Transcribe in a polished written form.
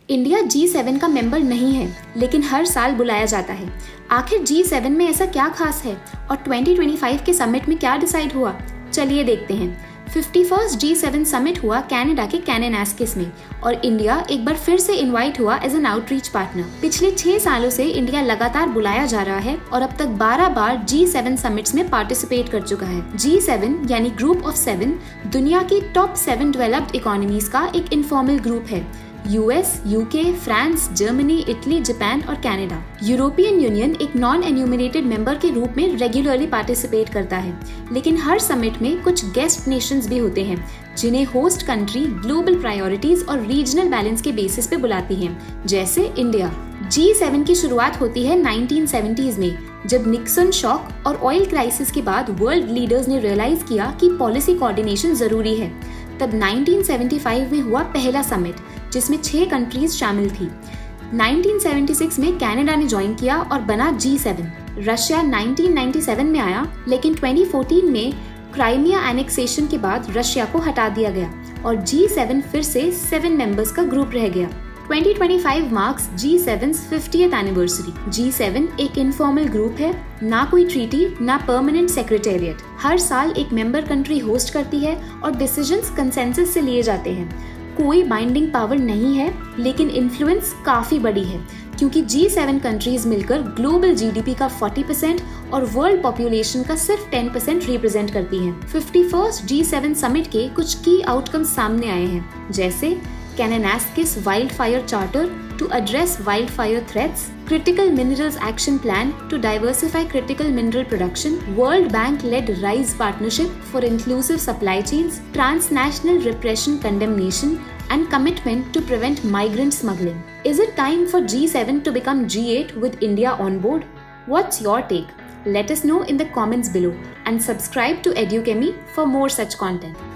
India G7 का member नहीं है, लेकिन हर साल बुलाया जाता है। आखिर G7 में ऐसा क्या खास है और 2025 के समिट में क्या डिसाइड हुआ? चलिए देखते हैं। 51st G7 समिट हुआ कनाडा के कैनेनास्किस में और इंडिया एक बार फिर से इनवाइट हुआ एज एन आउटरीच पार्टनर। पिछले 6 सालों से इंडिया लगातार बुलाया जा रहा है और अब तक 12 बार G7 समिट्स में पार्टिसिपेट कर चुका है। G7 यानी ग्रुप ऑफ 7 दुनिया की टॉप 7 डेवलप्ड इकोनॉमीज का एक इनफॉर्मल ग्रुप है। US, UK, France, Germany, Italy, Japan और कनाडा। यूरोपियन यूनियन एक नॉन एन्यूमरेटेड मेंबर के रूप में रेगुलरली पार्टिसिपेट करता है, लेकिन हर समिट में कुछ गेस्ट नेशंस भी होते हैं जिन्हें होस्ट कंट्री ग्लोबल प्रायोरिटीज और रीजनल बैलेंस के बेसिस पे बुलाती है, जैसे इंडिया। G7 की शुरुआत होती है 1970s में, जब निक्सन शॉक और ऑयल क्राइसिस के बाद वर्ल्ड लीडर्स ने रियलाइज किया कि पॉलिसी कोऑर्डिनेशन जरूरी है। तब 1975 में हुआ पहला समिट, जिसमें 6 कंट्रीज शामिल थी। 1976 में कनाडा ने ज्वाइन किया और बना G7। रशिया 1997 में आया, लेकिन 2014 में क्राइमिया एनेक्सेशन के बाद रशिया को हटा दिया गया और G7 फिर से 7 मेंबर्स का ग्रुप रह गया। 2025 marks G7's 50th anniversary. G7 एक इनफॉर्मल ग्रुप है, ना कोई ट्रीटी, ना परमानेंट सेक्रेटेरिएट। हर साल एक मेंबर कंट्री होस्ट करती है और डिसीजंस कंसेंसस से लिए जाते हैं। कोई बाइंडिंग पावर नहीं है, लेकिन इन्फ्लुएंस काफी बड़ी है, क्योंकि G7 कंट्रीज मिलकर ग्लोबल जीडीपी का 40% और वर्ल्ड पॉपुलेशन का सिर्फ 10% रिप्रेजेंट करती हैं। 51st G7 समिट के कुछ की आउटकम्स सामने आए हैं, जैसे Kananaskis Wildfire Charter to address wildfire threats, Critical Minerals Action Plan to diversify critical mineral production, World Bank-led RISE partnership for inclusive supply chains, transnational repression condemnation, and commitment to prevent migrant smuggling. Is it time for G7 to become G8 with India on board? What's your take? Let us know in the comments below and subscribe to EduChemy for more such content.